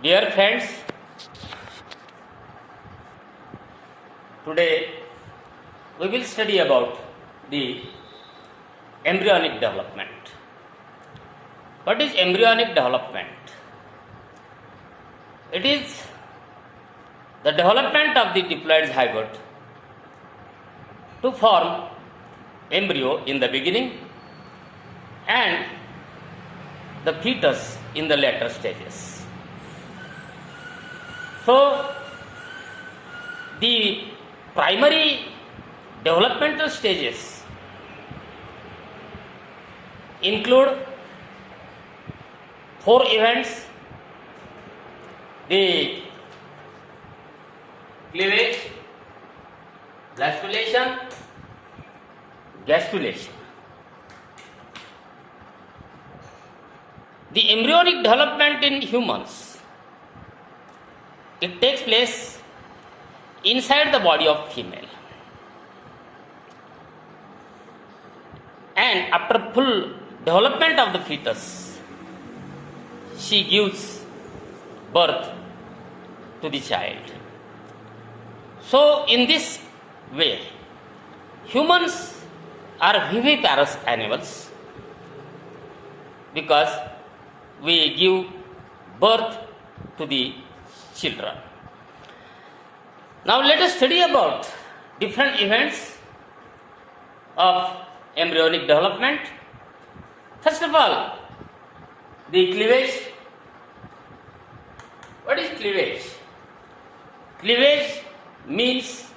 Dear friends, today we will study about the embryonic development. What is embryonic development? It is the development of the diploid zygote to form embryo in the beginning and the fetus in the later stages. So, the primary developmental stages include 4 events: the cleavage, blastulation, gastrulation. The embryonic development in humans, it takes place inside the body of female, and after full development of the fetus, she gives birth to the child. So in this way, humans are viviparous animals because we give birth to the children. Now let us study about different events of embryonic development. First of all, the cleavage. What is cleavage? Cleavage means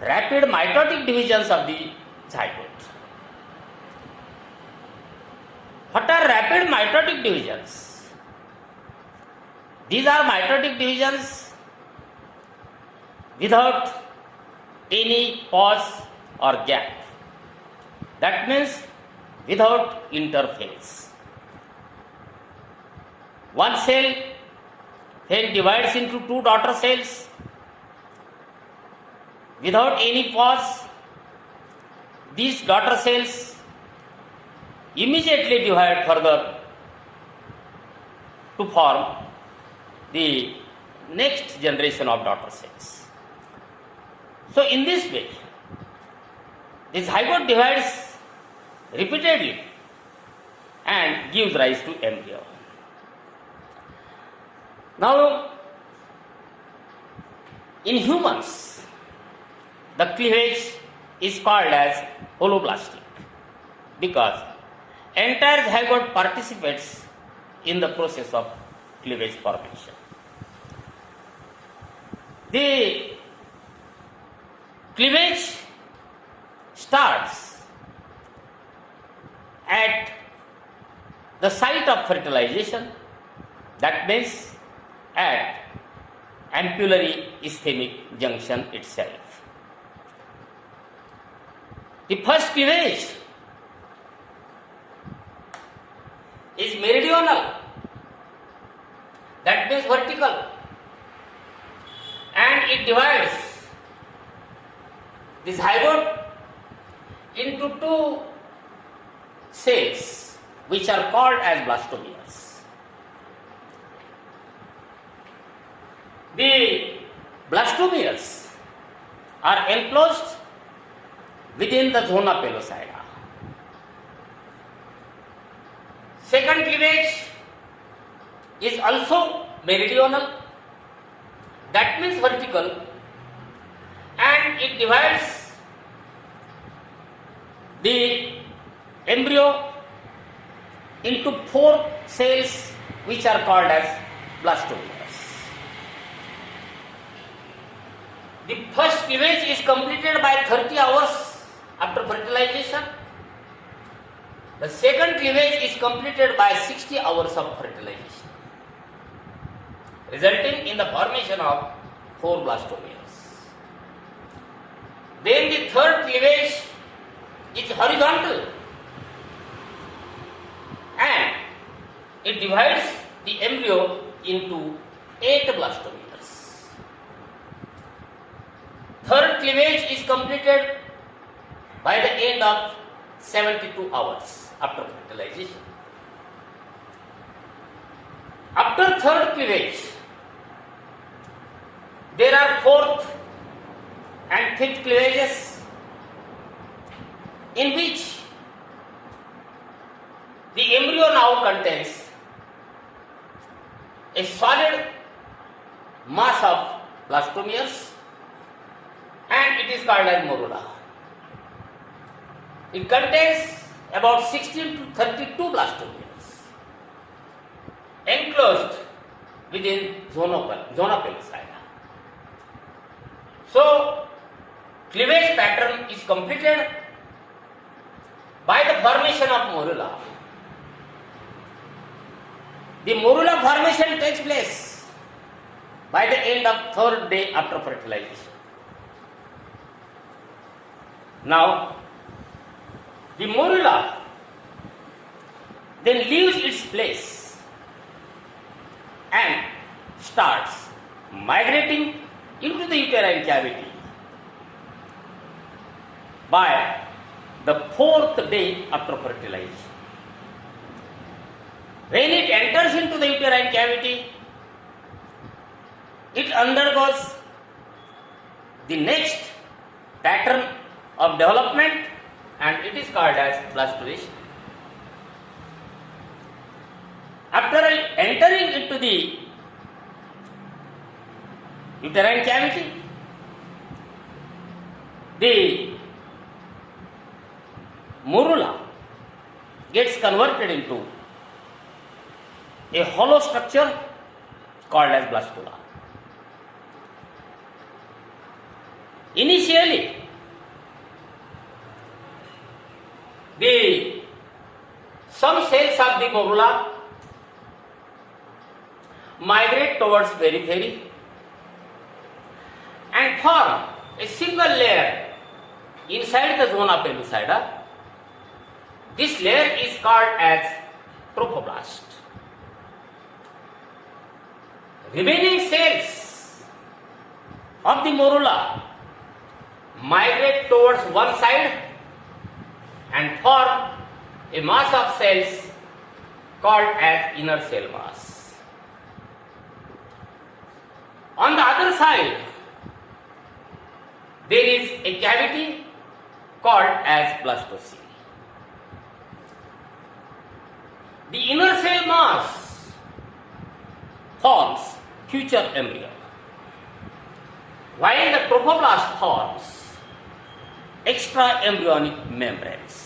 rapid mitotic divisions of the zygote. What are rapid mitotic divisions? These are mitotic divisions without any pause or gap. That means without interphase. One cell then divides into 2 daughter cells without any pause. These daughter cells immediately divide further to form the next generation of daughter cells. So in this way, the zygote divides repeatedly and gives rise to embryo. Now, in humans, the cleavage is called as holoblastic because entire zygote participates in the process of cleavage formation. The cleavage starts at the site of fertilization, that means at ampullary ischemic junction itself. The first cleavage is meridional, that means vertical, and it divides the zygote into 2 cells which are called as blastomeres. The blastomeres are enclosed within the zona pellucida. Second cleavage is also meridional, that means vertical, and it divides the embryo into 4 cells which are called as blastomeres. The first cleavage is completed by 30 hours after fertilization. The second cleavage is completed by 60 hours of fertilization, resulting in the formation of 4 blastomeres. Then the third cleavage is horizontal and it divides the embryo into 8 blastomeres. Third cleavage is completed by the end of 72 hours after fertilization. After third cleavage, there are fourth and fifth cleavages in which the embryo now contains a solid mass of blastomeres and it is called as morula. It contains about 16 to 32 blastomeres enclosed within zona pellucida. So, cleavage pattern is completed by the formation of morula. The morula formation takes place by the end of third day after fertilization. Now, the morula then leaves its place and starts migrating into the uterine cavity by the fourth day after fertilization. When it enters into the uterine cavity, it undergoes the next pattern of development and it is called as blastoration. After entering into the uterine cavity, the morula gets converted into a hollow structure called as blastula. Initially, some cells of the morula migrate towards periphery and form a single layer inside the zona pellucida. This layer is called as trophoblast. Remaining cells of the morula migrate towards one side and form a mass of cells called as inner cell mass. On the other side, there is a cavity called as blastocele. The inner cell mass forms future embryo, while the trophoblast forms extra embryonic membranes.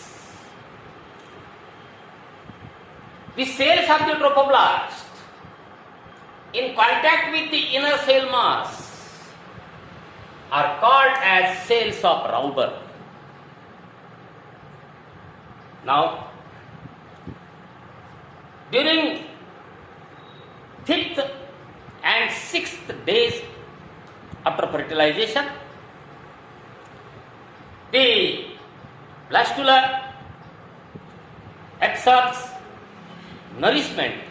The cells of the trophoblast in contact with the inner cell mass are called as cells of Rauber. Now, during 5th and 6th days after fertilization, the blastula absorbs nourishment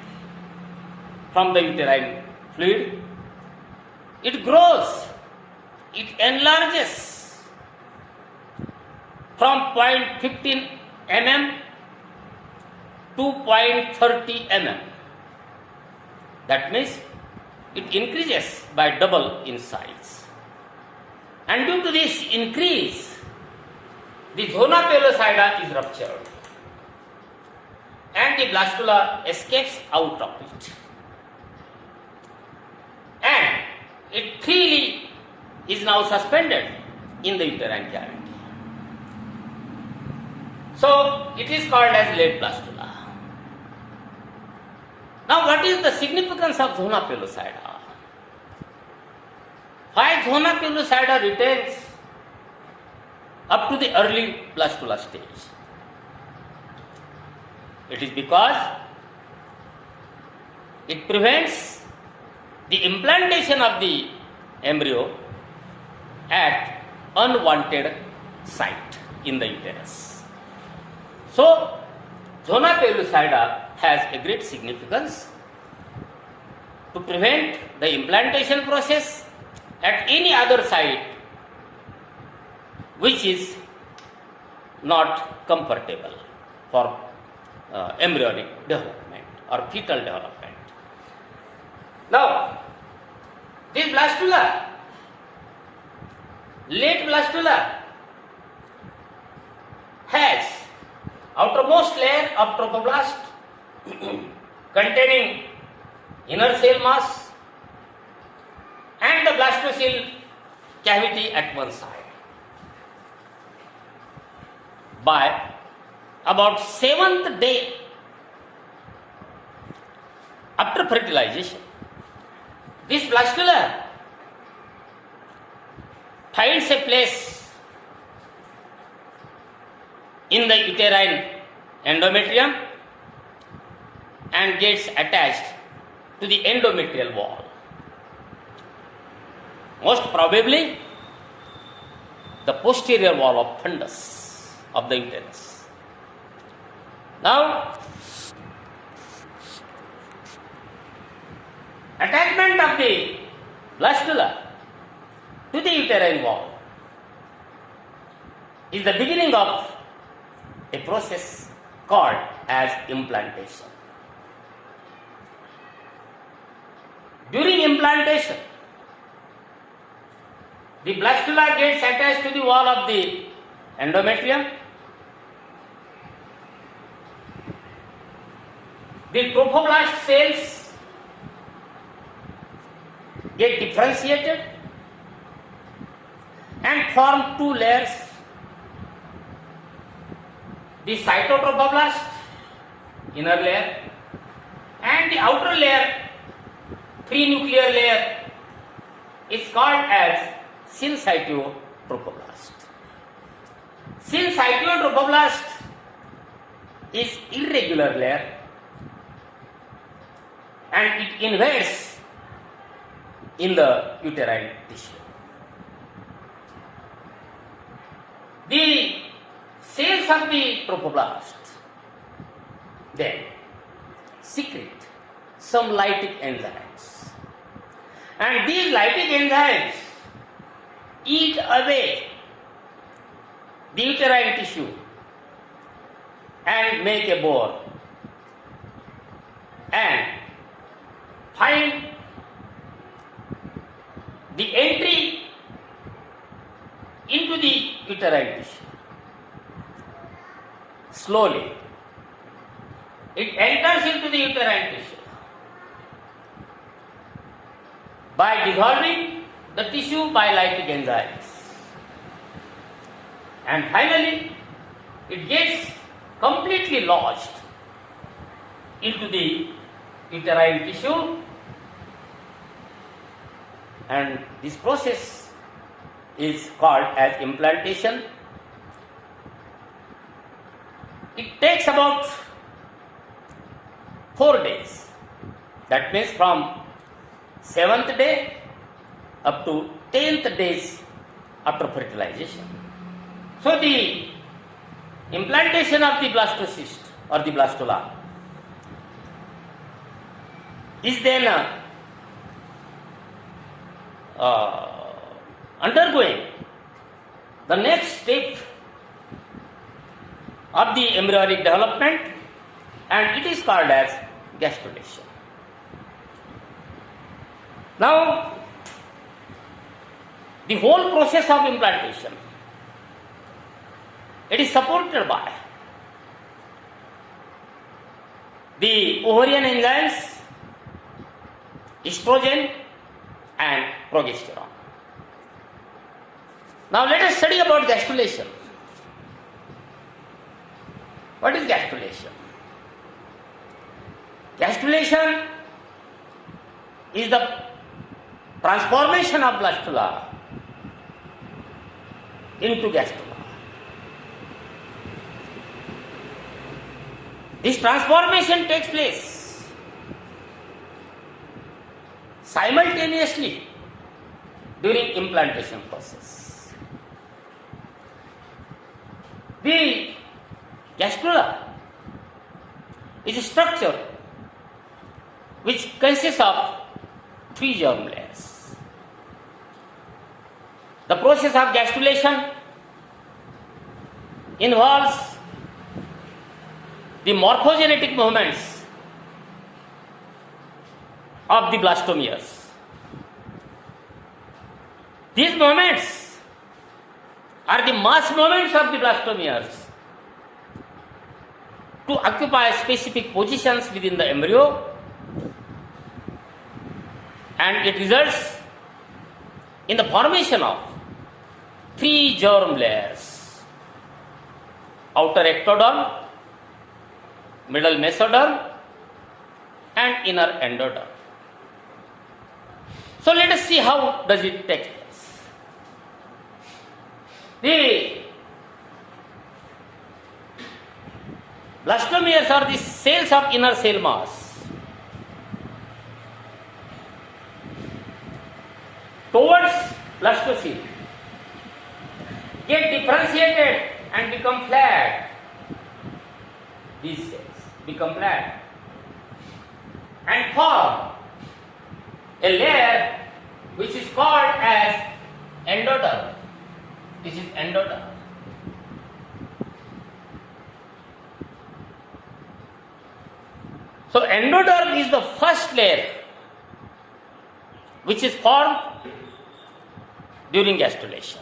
from the uterine fluid. It grows, it enlarges from 0.15 mm to 0.30 mm. That means it increases by double in size. And due to this increase, the zona pellucida is ruptured and the blastula escapes out of it. And it freely is now suspended in the uterine cavity. So, it is called as late blastula. Now, what is the significance of zona pellucida? Why zona pellucida retains up to the early blastula stage? It is because it prevents the implantation of the embryo at unwanted site in the uterus. So, zona pellucida has a great significance to prevent the implantation process at any other site which is not comfortable for embryonic development or fetal development. Now, this blastula Late blastula has outermost layer of trophoblast containing inner cell mass and the blastocell cavity at one side. By about 7th day after fertilization, this blastula finds a place in the uterine endometrium and gets attached to the endometrial wall. Most probably the posterior wall of fundus of the uterus. Now, attachment of the blastula to the uterine wall is the beginning of a process called as implantation. During implantation, the blastula gets attached to the wall of the endometrium. The trophoblast cells get differentiated and form two layers. The cytotrophoblast, inner layer, and the outer layer, prenuclear layer, is called as syncytiotrophoblast. Syncytiotrophoblast is irregular layer and it invades in the uterine tissue. The cells of the trophoblast then secrete some lytic enzymes, and these lytic enzymes eat away the uterine tissue and make a bore and find the entry into the uterine tissue. Slowly, it enters into the uterine tissue by dissolving the tissue by lytic enzymes. And finally, it gets completely lodged into the uterine tissue, and this process is called as implantation. It takes about 4 days. That means from 7th day up to 10th days after fertilization. So the implantation of the blastocyst or the blastula is then undergoing the next step of the embryonic development, and it is called as gastrulation. Now, the whole process of implantation, it is supported by the ovarian enzymes, estrogen and progesterone. Now let us study about gastrulation. What is gastrulation? Gastrulation is the transformation of blastula into gastrula. This transformation takes place simultaneously during implantation process. The gastrula is a structure which consists of 3 germ layers. The process of gastrulation involves the morphogenetic movements of the blastomeres. These movements are the mass movements of the blastomeres to occupy specific positions within the embryo, and it results in the formation of three germ layers: outer ectoderm, middle mesoderm, and inner endoderm. So let us see how does it take place. The blastomeres are the cells of inner cell mass towards blastocele get differentiated and become flat. These cells become flat and form a layer which is called as endoderm. This is endoderm. So endoderm is the first layer which is formed during gastrulation.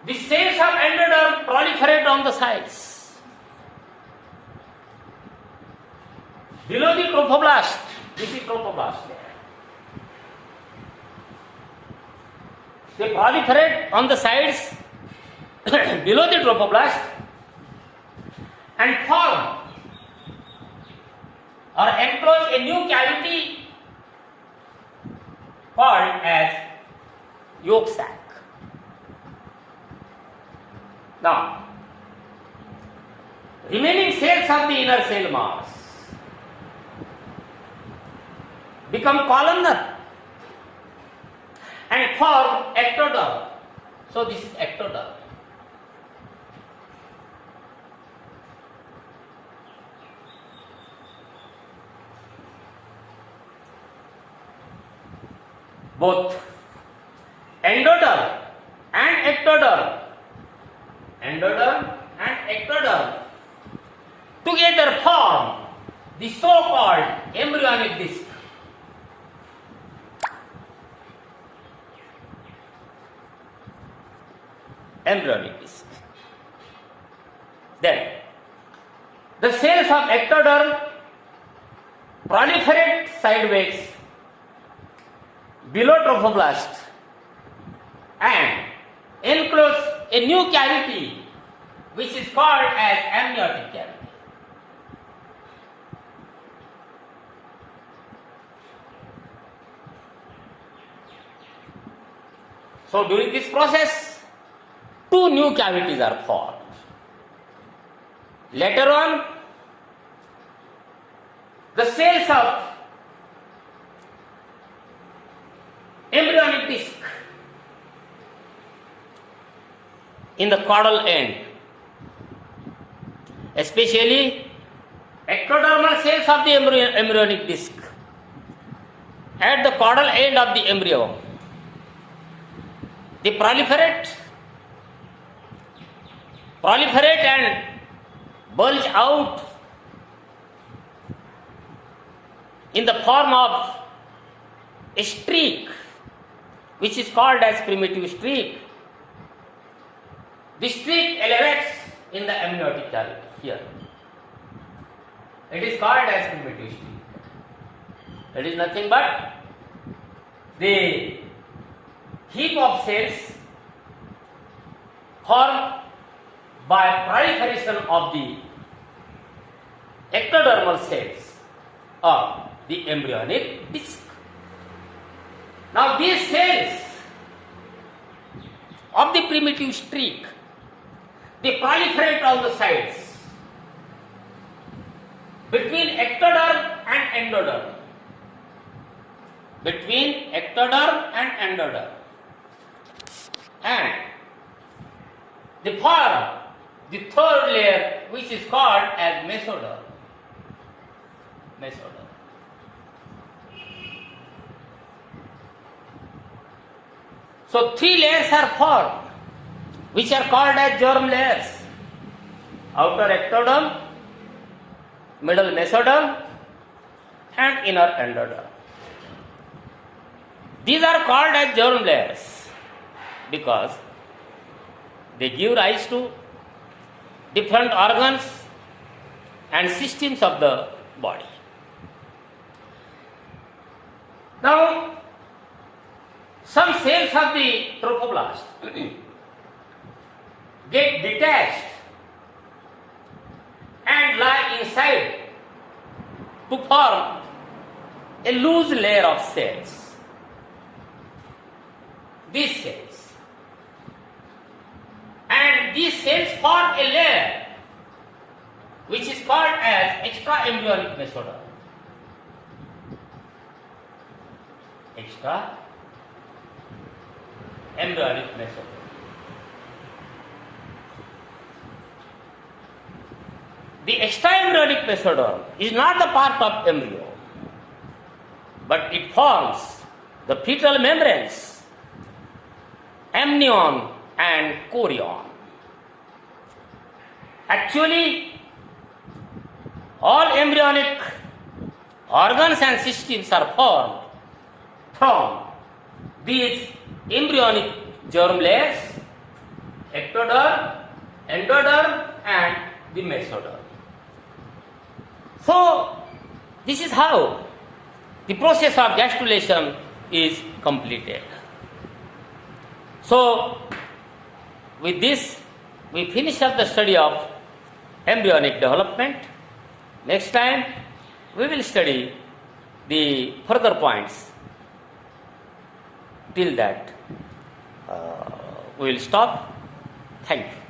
The cells of endoderm proliferate on the sides. Below the trophoblast, this is trophoblast layer. They proliferate on the sides below the trophoblast and form or enclose a new cavity called as yolk sac. Now, remaining cells of the inner cell mass become columnar and form ectoderm. So this is ectoderm. Both endoderm and ectoderm together form the so-called embryonic disc. Embryonic disc. Then the cells of ectoderm proliferate sideways below trophoblast and enclose a new cavity which is called as amniotic cavity. So during this process, two new cavities are formed. Later on, the cells of embryonic disc in the caudal end, especially ectodermal cells of the embryonic disc at the caudal end of the embryo, they proliferate and bulge out in the form of a streak which is called as primitive streak. The streak elevates in the amniotic cavity here. It is called as primitive streak. It is nothing but the heap of cells formed by proliferation of the ectodermal cells of the embryonic disc. Now these cells of the primitive streak, they proliferate on the sides between ectoderm and endoderm. Between ectoderm and endoderm. And they form the third layer which is called as mesoderm. Mesoderm. So three layers are formed which are called as germ layers. Outer ectoderm, middle mesoderm and inner endoderm. These are called as germ layers. because they give rise to different organs and systems of the body. Now, some cells of the trophoblast get detached and lie inside to form a loose layer of cells. These cells. And these cells form a layer which is called as extraembryonic mesoderm. Extraembryonic mesoderm. The extraembryonic mesoderm is not the part of embryo, but it forms the fetal membranes, amnion and chorion. Actually, all embryonic organs and systems are formed from these embryonic germ layers, ectoderm, endoderm and the mesoderm. So, this is how the process of gastrulation is completed. So, with this, we finish up the study of embryonic development. Next time, we will study the further points. Till that, we will stop. Thank you.